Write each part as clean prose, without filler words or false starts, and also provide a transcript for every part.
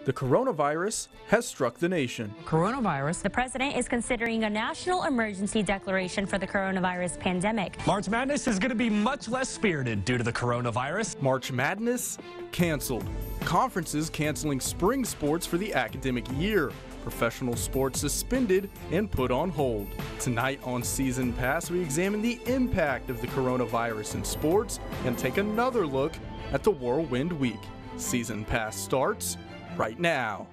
The coronavirus has struck the nation. Coronavirus. The president is considering a national emergency declaration for the coronavirus pandemic. March Madness is going to be much less spirited due to the coronavirus. March Madness canceled. Conferences canceling spring sports for the academic year. Professional sports suspended and put on hold. Tonight on Season Pass, we examine the impact of the coronavirus in sports and take another look at the Whirlwind Week. Season Pass starts right now.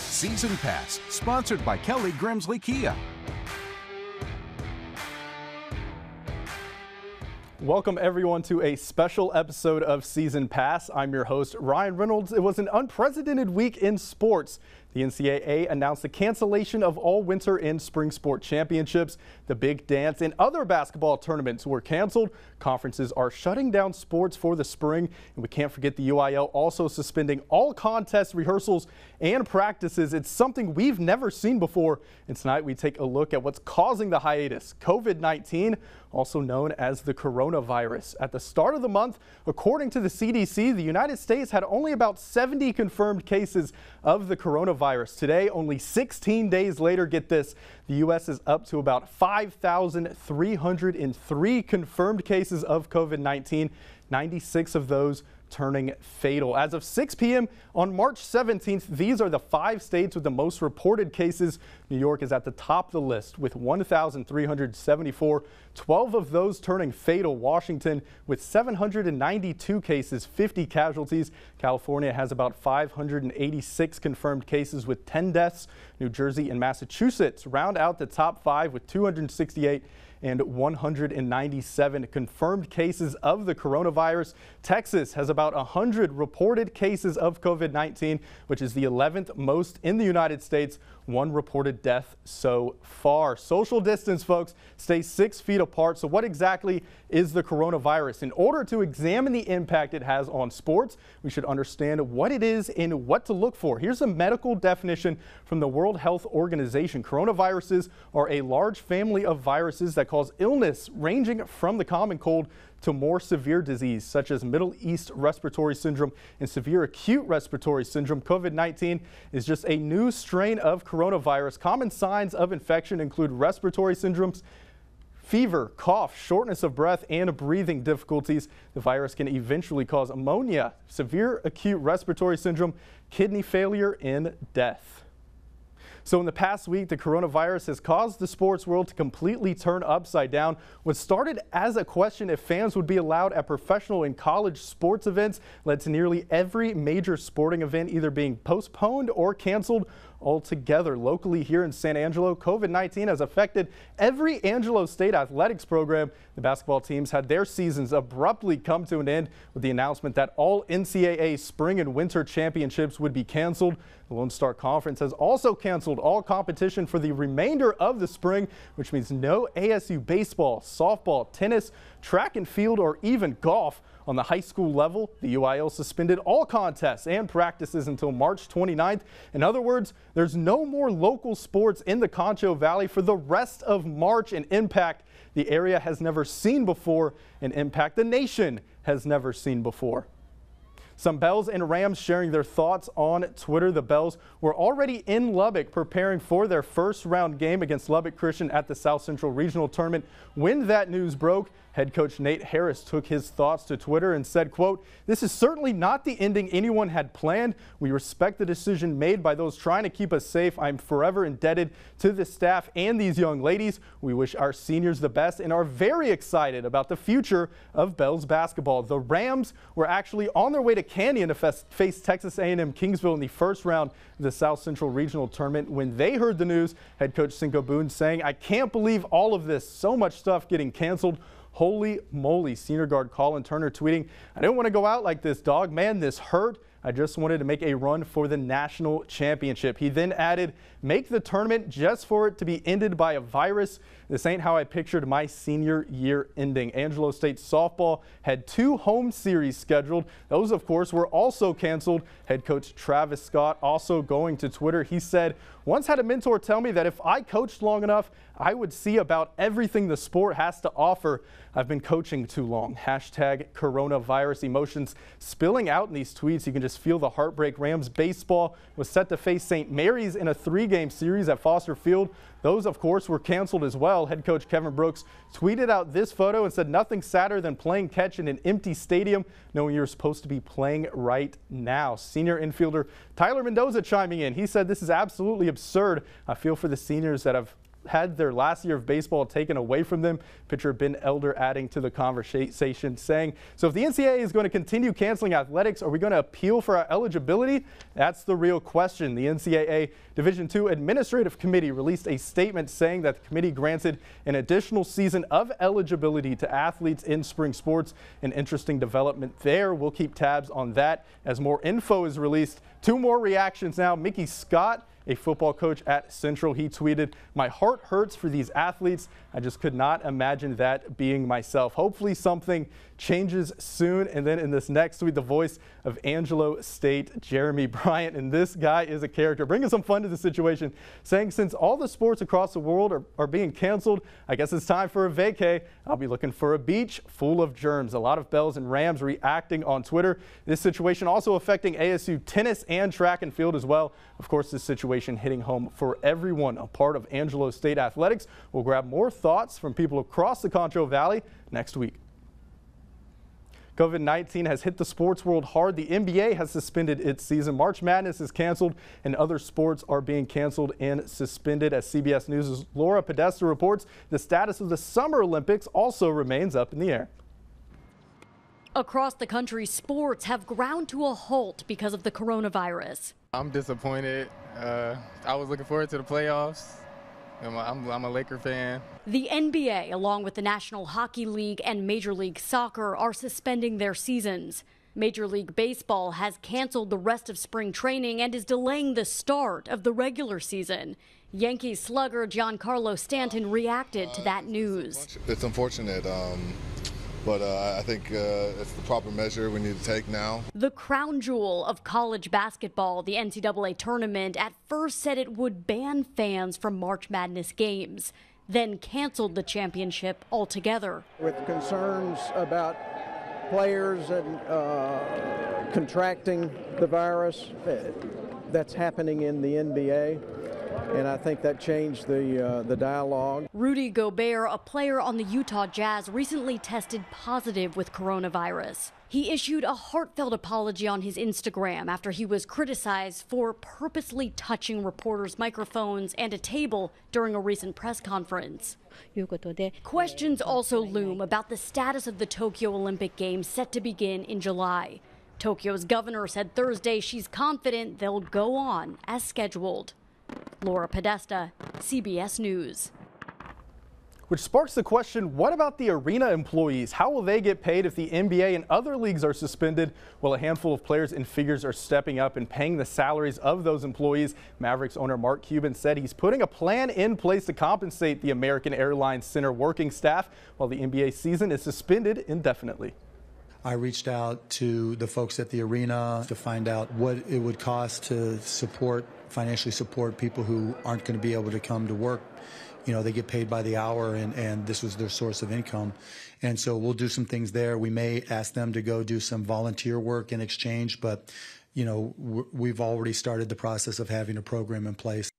Season Pass, sponsored by Kelly Grimsley Kia. Welcome everyone to a special episode of Season Pass. I'm your host, Ryan Reynolds. It was an unprecedented week in sports. The NCAA announced the cancellation of all winter and spring sport championships. The big dance and other basketball tournaments were canceled. Conferences are shutting down sports for the spring. And we can't forget the UIL also suspending all contest rehearsals and practices. It's something we've never seen before. And tonight we take a look at what's causing the hiatus, COVID-19, also known as the coronavirus. At the start of the month, according to the CDC, the United States had only about 70 confirmed cases of the coronavirus. Today, only 16 days later, get this, the U.S. is up to about 5,303 confirmed cases of COVID-19, 96 of those turning fatal. As of 6 p.m. on March 17th, these are the 5 states with the most reported cases. New York is at the top of the list with 1,374, 12 of those turning fatal. Washington with 792 cases, 50 casualties. California has about 586 confirmed cases with 10 deaths. New Jersey and Massachusetts round out the top 5 with 268 and 197 confirmed cases of the coronavirus. Texas has about 100 reported cases of COVID-19, which is the 11th most in the United States. 1 reported death so far. Social distance, folks. Stay 6 feet apart. So what exactly is the coronavirus? In order to examine the impact it has on sports, we should understand what it is and what to look for. Here's a medical definition from the World Health Organization. Coronaviruses are a large family of viruses that cause illness ranging from the common cold to more severe disease such as Middle East respiratory syndrome and severe acute respiratory syndrome. COVID-19 is just a new strain of coronavirus. Common signs of infection include respiratory syndromes, fever, cough, shortness of breath, and breathing difficulties. The virus can eventually cause pneumonia, severe acute respiratory syndrome, kidney failure, and death. So in the past week, the coronavirus has caused the sports world to completely turn upside down. What started as a question if fans would be allowed at professional and college sports events led to nearly every major sporting event either being postponed or canceled altogether. Locally here in San Angelo, COVID-19 has affected every Angelo State athletics program. The basketball teams had their seasons abruptly come to an end with the announcement that all NCAA spring and winter championships would be canceled. The Lone Star Conference has also canceled all competition for the remainder of the spring, which means no ASU baseball, softball, tennis, track and field, or even golf. On the high school level, the UIL suspended all contests and practices until March 29th. In other words, there's no more local sports in the Concho Valley for the rest of March, an impact the area has never seen before, an impact the nation has never seen before. Some Bells and Rams sharing their thoughts on Twitter. The Bells were already in Lubbock preparing for their first round game against Lubbock Christian at the South Central Regional Tournament. When that news broke, head coach Nate Harris took his thoughts to Twitter and said, quote, "This is certainly not the ending anyone had planned. We respect the decision made by those trying to keep us safe. I'm forever indebted to the staff and these young ladies. We wish our seniors the best and are very excited about the future of Bells basketball." The Rams were actually on their way to Canyon to face Texas A&M Kingsville in the first round of the South Central Regional Tournament. When they heard the news, head coach Cinco Boone saying, "I can't believe all of this, so much stuff getting canceled. Holy moly." Senior guard Colin Turner tweeting, "I didn't want to go out like this, dog. Man, this hurt. I just wanted to make a run for the national championship." He then added, "Make the tournament just for it to be ended by a virus. This ain't how I pictured my senior year ending." Angelo State softball had 2 home series scheduled. Those, of course, were also canceled. Head coach Travis Scott also going to Twitter. He said, "Once had a mentor tell me that if I coached long enough, I would see about everything the sport has to offer. I've been coaching too long. Hashtag coronavirus emotions spilling out in these tweets. You can just feel the heartbreak. Rams baseball was set to face St. Mary's in a 3-game series at Foster Field. Those, of course, were canceled as well. Head coach Kevin Brooks tweeted out this photo and said nothing sadder than playing catch in an empty stadium, knowing you're supposed to be playing right now. Senior infielder Tyler Mendoza chiming in. He said this is absolutely absurd. I feel for the seniors that have had their last year of baseball taken away from them. Pitcher Ben Elder adding to the conversation, saying, so if the NCAA is going to continue canceling athletics, are we going to appeal for our eligibility? That's the real question. The NCAA Division II Administrative Committee released a statement saying that the committee granted an additional season of eligibility to athletes in spring sports. An interesting development there. We'll keep tabs on that as more info is released. 2 more reactions now. Mickey Scott, a football coach at Central, he tweeted, my heart hurts for these athletes. I just could not imagine that being myself. Hopefully something changes soon. And then in this next tweet, the voice of Angelo State, Jeremy Bryant. And this guy is a character, bringing some fun to the situation, saying since all the sports across the world are being canceled, I guess it's time for a vacay. I'll be looking for a beach full of germs. A lot of Bells and Rams reacting on Twitter. This situation also affecting ASU tennis and track and field as well. Of course, this situation hitting home for everyone a part of Angelo State athletics. We'll grab more thoughts from people across the Concho Valley next week. COVID-19 has hit the sports world hard. The NBA has suspended its season. March Madness is canceled and other sports are being canceled and suspended. As CBS News' Laura Podesta reports, the status of the Summer Olympics also remains up in the air. Across the country, sports have ground to a halt because of the coronavirus. I'm disappointed. I was looking forward to the playoffs. I'm a Laker fan. The NBA, along with the National Hockey League and Major League Soccer, are suspending their seasons. Major League Baseball has canceled the rest of spring training and is delaying the start of the regular season. Yankees slugger Giancarlo Stanton reacted to that news. It's unfortunate. But I think it's the proper measure we need to take now. The crown jewel of college basketball, the NCAA tournament, at first said it would ban fans from March Madness games, then canceled the championship altogether. With concerns about players and contracting the virus, that's happening in the NBA. And I think that changed the dialogue. Rudy Gobert, a player on the Utah Jazz, recently tested positive with coronavirus. He issued a heartfelt apology on his Instagram after he was criticized for purposely touching reporters' microphones and a table during a recent press conference. Questions also loom about the status of the Tokyo Olympic Games set to begin in July. Tokyo's governor said Thursday she's confident they'll go on as scheduled. Laura Podesta, CBS News. Which sparks the question, what about the arena employees? How will they get paid if the NBA and other leagues are suspended? Well, a handful of players and figures are stepping up and paying the salaries of those employees. Mavericks owner Mark Cuban said he's putting a plan in place to compensate the American Airlines Center working staff while the NBA season is suspended indefinitely. I reached out to the folks at the arena to find out what it would cost to financially support people who aren't going to be able to come to work. You know, they get paid by the hour, and this was their source of income. And so we'll do some things there. We may ask them to go do some volunteer work in exchange, but, you know, we've already started the process of having a program in place.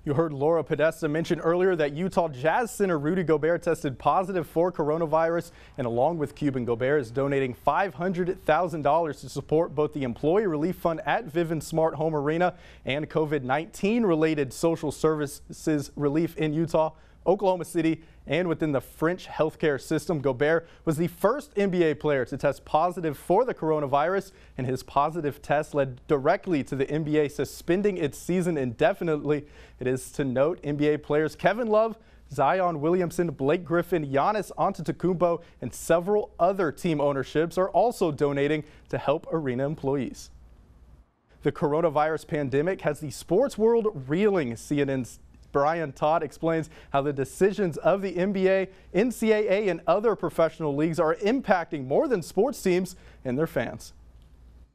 You heard Laura Podesta mention earlier that Utah Jazz center Rudy Gobert tested positive for coronavirus, and along with Cuban, Gobert is donating $500,000 to support both the Employee Relief Fund at Vivint Smart Home Arena and COVID-19 related social services relief in Utah, Oklahoma City, and within the French healthcare system. Gobert was the first NBA player to test positive for the coronavirus, and his positive test led directly to the NBA suspending its season indefinitely. It is to note NBA players Kevin Love, Zion Williamson, Blake Griffin, Giannis Antetokounmpo, and several other team ownerships are also donating to help arena employees. The coronavirus pandemic has the sports world reeling. CNN's Brian Todd explains how the decisions of the NBA, NCAA, and other professional leagues are impacting more than sports teams and their fans.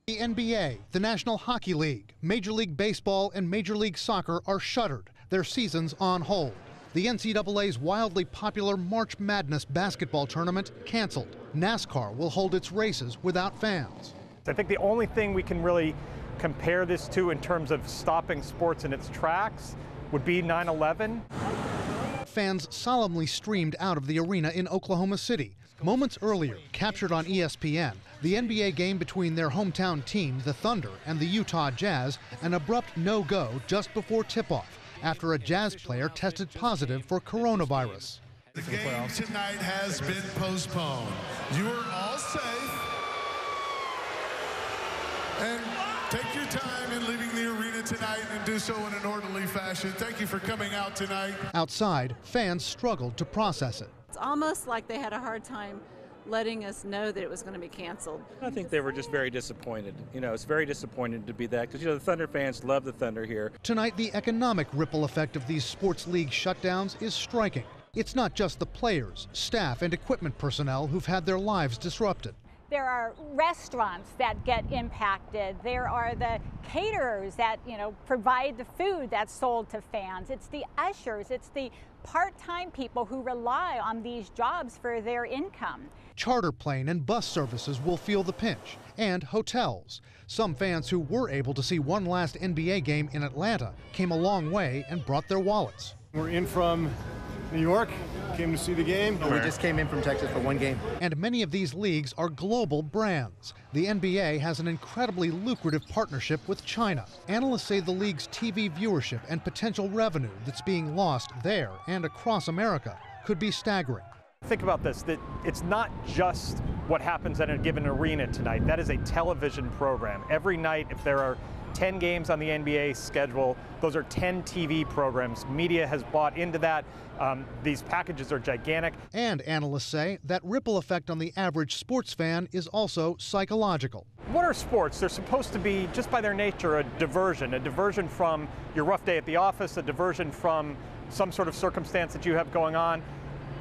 The NBA, the National Hockey League, Major League Baseball, and Major League Soccer are shuttered, their seasons on hold. The NCAA's wildly popular March Madness basketball tournament canceled. NASCAR will hold its races without fans. I think the only thing we can really compare this to in terms of stopping sports in its tracks would be 9/11. Fans solemnly streamed out of the arena in Oklahoma City. Moments earlier, captured on ESPN, the NBA game between their hometown team, the Thunder, and the Utah Jazz, an abrupt no-go just before tip-off after a Jazz player tested positive for coronavirus. The game tonight has been postponed. You are all safe. And take your time in leaving the arena tonight and do so in an orderly fashion. Thank you for coming out tonight. Outside, fans struggled to process it. It's almost like they had a hard time letting us know that it was going to be canceled. I think they were just very disappointed. It's very disappointing to be that because, the Thunder fans love the Thunder here. Tonight, the economic ripple effect of these sports league shutdowns is striking. It's not just the players, staff, and equipment personnel who've had their lives disrupted. There are restaurants that get impacted. There are the caterers that, provide the food that's sold to fans. It's the ushers. It's the part-time people who rely on these jobs for their income. Charter plane and bus services will feel the pinch, and hotels. Some fans who were able to see one last NBA game in Atlanta came a long way and brought their wallets. We're in from New York, came to see the game. We just came in from Texas for one game. And many of these leagues are global brands. The NBA has an incredibly lucrative partnership with China. Analysts say the league's TV viewership and potential revenue that's being lost there and across America could be staggering. Think about this, that it's not just what happens at a given arena tonight. That is a television program. Every night, if there are 10 games on the NBA schedule, those are 10 TV programs. Media has bought into that. These packages are gigantic. And analysts say that ripple effect on the average sports fan is also psychological. What are sports? They're supposed to be, just by their nature, a diversion from your rough day at the office, a diversion from some sort of circumstance that you have going on.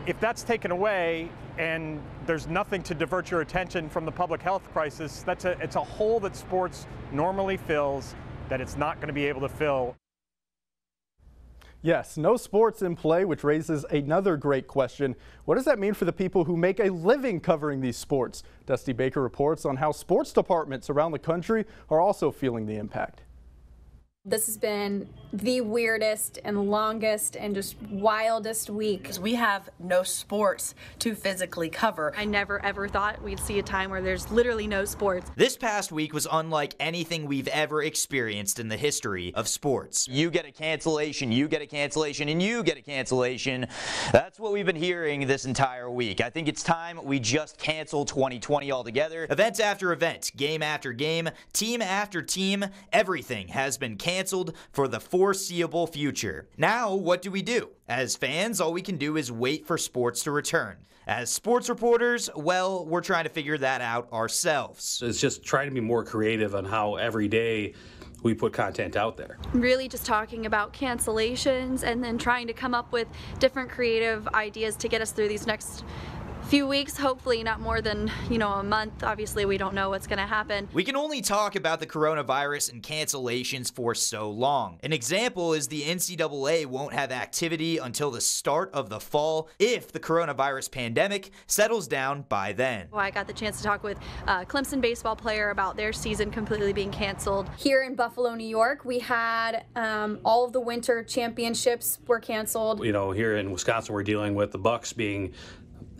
If that's taken away and there's nothing to divert your attention from the public health crisis, it's a hole that sports normally fills that it's not going to be able to fill. Yes, no sports in play, which raises another great question. What does that mean for the people who make a living covering these sports? Dusty Baker reports on how sports departments around the country are also feeling the impact. This has been the weirdest and longest and just wildest week. We have no sports to physically cover. I never ever thought we'd see a time where there's literally no sports. This past week was unlike anything we've ever experienced in the history of sports. You get a cancellation, you get a cancellation, and you get a cancellation. That's what we've been hearing this entire week. I think it's time we just cancel 2020 altogether. Event after event, game after game, team after team, everything has been canceled for the foreseeable future. Now, what do we do? As fans, all we can do is wait for sports to return. As sports reporters, well, we're trying to figure that out ourselves. It's just trying to be more creative on how every day we put content out there. Really just talking about cancellations and then trying to come up with different creative ideas to get us through these next few weeks, hopefully not more than, a month. Obviously, we don't know what's going to happen. We can only talk about the coronavirus and cancellations for so long. An example is the NCAA won't have activity until the start of the fall if the coronavirus pandemic settles down by then. Well, I got the chance to talk with a Clemson baseball player about their season completely being canceled. Here in Buffalo, New York, we had all of the winter championships were canceled. Here in Wisconsin, we're dealing with the Bucks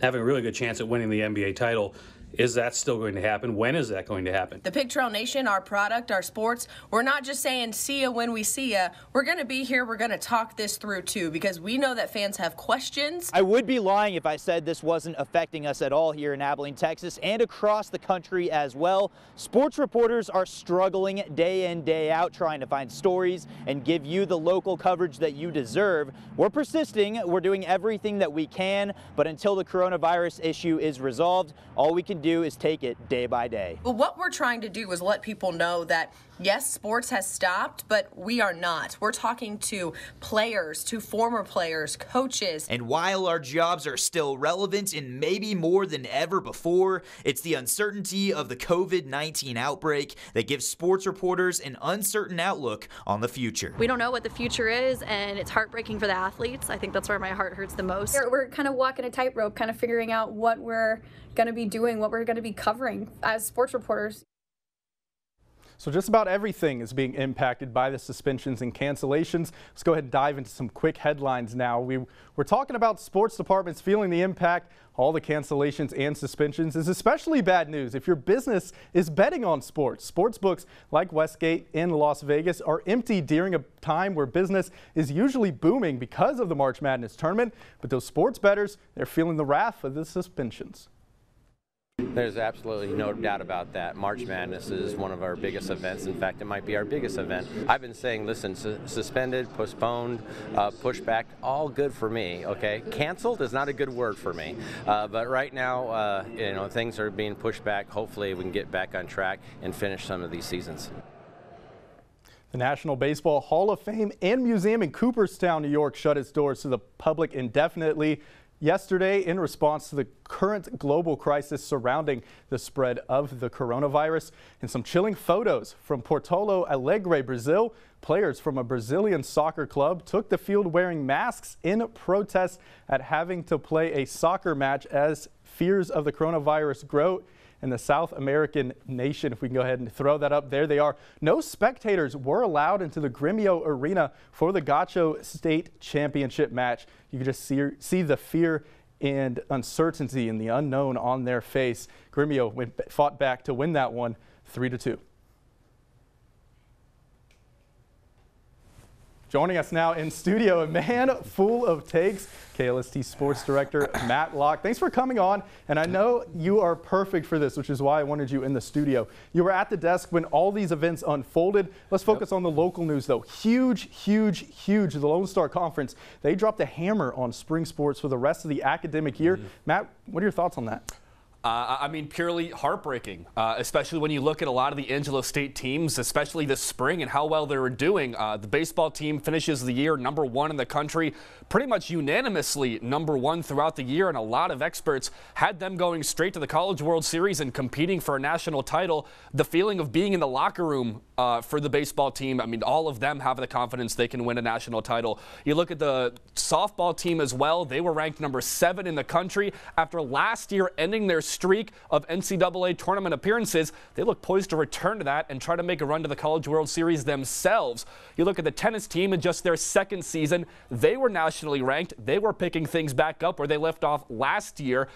having a really good chance at winning the NBA title. Is that still going to happen? When is that going to happen? The Pig Trail Nation, our product, our sports, we're not just saying see ya when we see ya. We're going to be here. We're going to talk this through too, because we know that fans have questions. I would be lying if I said this wasn't affecting us at all here in Abilene, Texas, and across the country as well. Sports reporters are struggling day in, day out, trying to find stories and give you the local coverage that you deserve. We're persisting. We're doing everything that we can, but until the coronavirus issue is resolved, all we can do is take it day by day. But what we're trying to do is let people know that Yes, sports has stopped, but we are not. We're talking to players, to former players, coaches. And while our jobs are still relevant and maybe more than ever before, it's the uncertainty of the COVID-19 outbreak that gives sports reporters an uncertain outlook on the future. We don't know what the future is, and it's heartbreaking for the athletes. I think that's where my heart hurts the most. We're kind of walking a tightrope, kind of figuring out what we're going to be doing, what we're going to be covering as sports reporters. So just about everything is being impacted by the suspensions and cancellations. Let's go ahead and dive into some quick headlines now. We're talking about sports departments feeling the impact. All the cancellations and suspensions is especially bad news if your business is betting on sports. Sportsbooks like Westgate in Las Vegas are empty during a time where business is usually booming because of the March Madness tournament. But those sports bettors, they're feeling the wrath of the suspensions. There's absolutely no doubt about that. March Madness is one of our biggest events. In fact, it might be our biggest event. I've been saying, listen, suspended, postponed, pushed back, all good for me, okay? Canceled is not a good word for me. But right now, you know, things are being pushed back. Hopefully we can get back on track and finish some of these seasons. The National Baseball Hall of Fame and Museum in Cooperstown, New York, shut its doors to the public indefinitely yesterday in response to the current global crisis surrounding the spread of the coronavirus. And some chilling photos from Porto Alegre, Brazil. Players from a Brazilian soccer club took the field wearing masks in protest at having to play a soccer match as fears of the coronavirus grow in the South American nation. If we can go ahead and throw that up, there they are. No spectators were allowed into the Grêmio Arena for the Gacho State Championship match. You can just see the fear and uncertainty and the unknown on their face. Grêmio fought back to win that one 3-2. Joining us now in studio, a man full of takes, KLST Sports Director Matlock. Thanks for coming on, and I know you are perfect for this, which is why I wanted you in the studio. You were at the desk when all these events unfolded. Let's focus on the local news, though. Huge, huge, huge. The Lone Star Conference, they dropped a hammer on spring sports for the rest of the academic year. Matt, what are your thoughts on that? I mean, purely heartbreaking, especially when you look at a lot of the Angelo State teams, especially this spring, and how well they were doing. The baseball team finishes the year #1 in the country, pretty much unanimously #1 throughout the year, and a lot of experts had them going straight to the College World Series and competing for a national title. The feeling of being in the locker room for the baseball team, I mean, all of them have the confidence they can win a national title. You look at the softball team as well. They were ranked #7 in the country after last year ending their streak of NCAA tournament appearances. They look poised to return to that and try to make a run to the College World Series themselves. You look at the tennis team in just their second season. They were nationally ranked. They were picking things back up where they left off last year.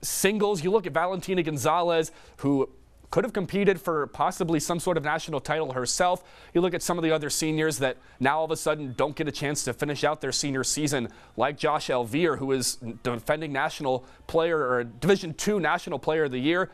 Singles, you look at Valentina Gonzalez, who could have competed for possibly some sort of national title herself. You look at some of the other seniors that now all of a sudden don't get a chance to finish out their senior season, like Josh Elvier, who is defending national player or Division II National Player of the Year.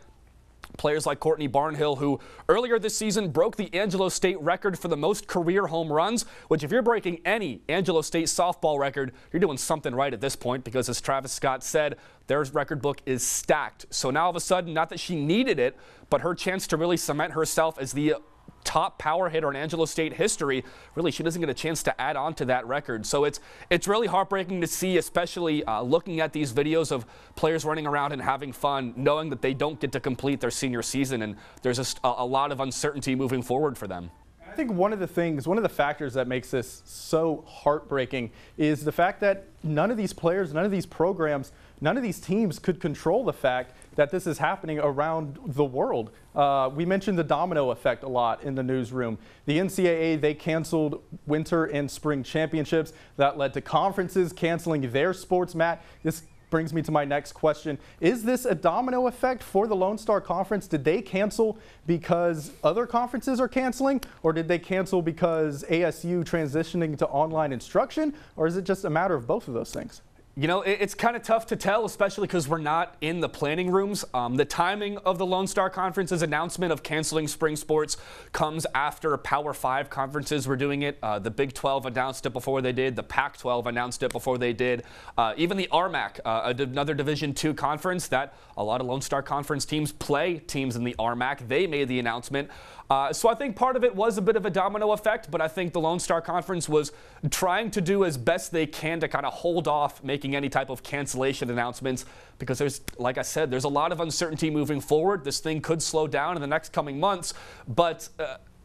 Players like Courtney Barnhill, who earlier this season broke the Angelo State record for the most career home runs, which if you're breaking any Angelo State softball record, you're doing something right at this point, because as Travis Scott said, their record book is stacked. So now all of a sudden, not that she needed it, but her chance to really cement herself as the top power hitter in Angelo State history, really she doesn't get a chance to add on to that record. So it's really heartbreaking to see, especially looking at these videos of players running around and having fun, knowing that they don't get to complete their senior season, and there's just a lot of uncertainty moving forward for them. I think one of the factors that makes this so heartbreaking is the fact that none of these players, none of these programs, none of these teams could control the fact that this is happening around the world. We mentioned the domino effect a lot in the newsroom. The NCAA, they canceled winter and spring championships. That led to conferences canceling their sports. Matt, this brings me to my next question. Is this a domino effect for the Lone Star Conference? Did they cancel because other conferences are canceling, or did they cancel because ASU transitioning to online instruction, or is it just a matter of both of those things? You know, it's kind of tough to tell, especially because we're not in the planning rooms. The timing of the Lone Star Conference's announcement of canceling spring sports comes after Power 5 conferences were doing it. The Big 12 announced it before they did. The Pac-12 announced it before they did. Even the RMAC, another Division II conference that a lot of Lone Star Conference teams play teams in the RMAC. They made the announcement. So I think part of it was a bit of a domino effect, but I think the Lone Star Conference was trying to do as best they can to kind of hold off making any type of cancellation announcements because there's, like I said, there's a lot of uncertainty moving forward. This thing could slow down in the next coming months, but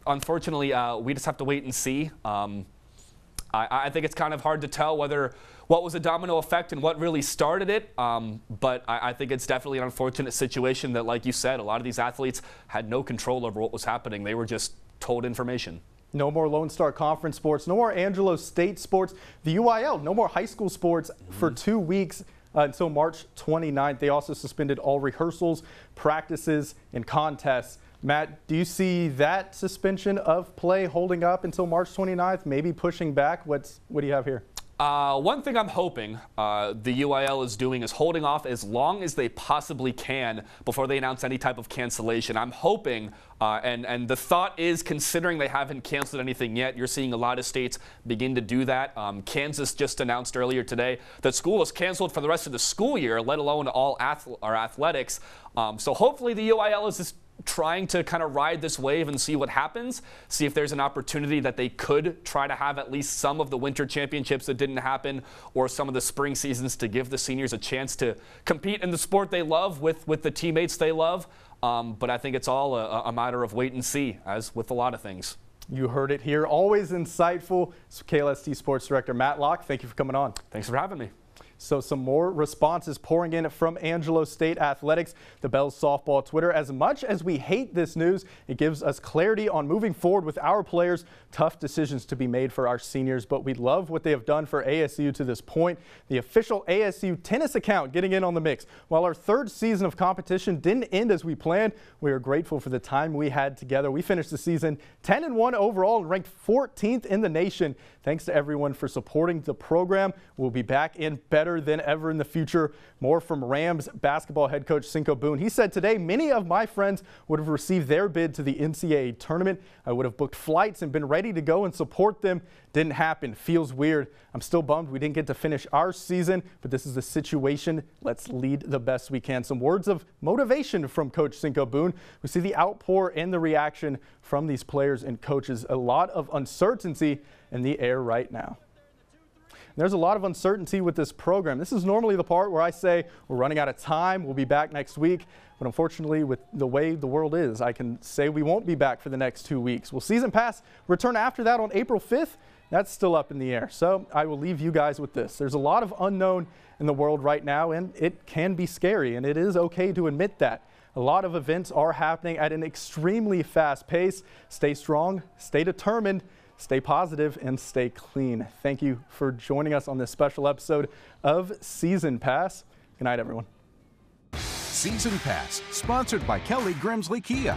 unfortunately, we just have to wait and see. I think it's kind of hard to tell what was a domino effect and what really started it, but I think it's definitely an unfortunate situation that, like you said, a lot of these athletes had no control over what was happening. They were just told information. No more Lone Star Conference sports, no more Angelo State sports, the UIL, no more high school sports for 2 weeks until March 29th. They also suspended all rehearsals, practices, and contests. Matt, do you see that suspension of play holding up until March 29th, maybe pushing back? What do you have here? One thing I'm hoping the UIL is doing is holding off as long as they possibly can before they announce any type of cancellation. I'm hoping, and the thought is, considering they haven't canceled anything yet, you're seeing a lot of states begin to do that. Kansas just announced earlier today that school is canceled for the rest of the school year, let alone all athletics. So hopefully the UIL is just trying to kind of ride this wave and see what happens, see if there's an opportunity that they could try to have at least some of the winter championships that didn't happen or some of the spring seasons to give the seniors a chance to compete in the sport they love with the teammates they love. But I think it's all a matter of wait and see, as with a lot of things. You heard it here. Always insightful. KLST Sports Director Matlock, thank you for coming on. Thanks for having me. So some more responses pouring in from Angelo State Athletics, the Bells softball Twitter. As much as we hate this news, it gives us clarity on moving forward with our players. Tough decisions to be made for our seniors, but we love what they have done for ASU to this point. The official ASU tennis account getting in on the mix. While our third season of competition didn't end as we planned, we are grateful for the time we had together. We finished the season 10-1 overall and ranked 14th in the nation. Thanks to everyone for supporting the program. We'll be back in better than ever in the future. More from Rams basketball head coach Cinco Boone. He said today, many of my friends would have received their bid to the NCAA tournament. I would have booked flights and been ready to go and support them. Didn't happen. Feels weird. I'm still bummed we didn't get to finish our season, but this is the situation. Let's lead the best we can. Some words of motivation from Coach Cinco Boone. We see the outpour and the reaction from these players and coaches. A lot of uncertainty in the air right now. There's a lot of uncertainty with this program. This is normally the part where I say we're running out of time. We'll be back next week. But unfortunately, with the way the world is, I can say we won't be back for the next 2 weeks. Will Season Pass return after that on April 5th? That's still up in the air. So I will leave you guys with this. There's a lot of unknown in the world right now, and it can be scary, and it is okay to admit that. A lot of events are happening at an extremely fast pace. Stay strong, stay determined, stay positive, and stay clean. Thank you for joining us on this special episode of Season Pass. Good night, everyone. Season Pass, sponsored by Kelly Grimsley Kia.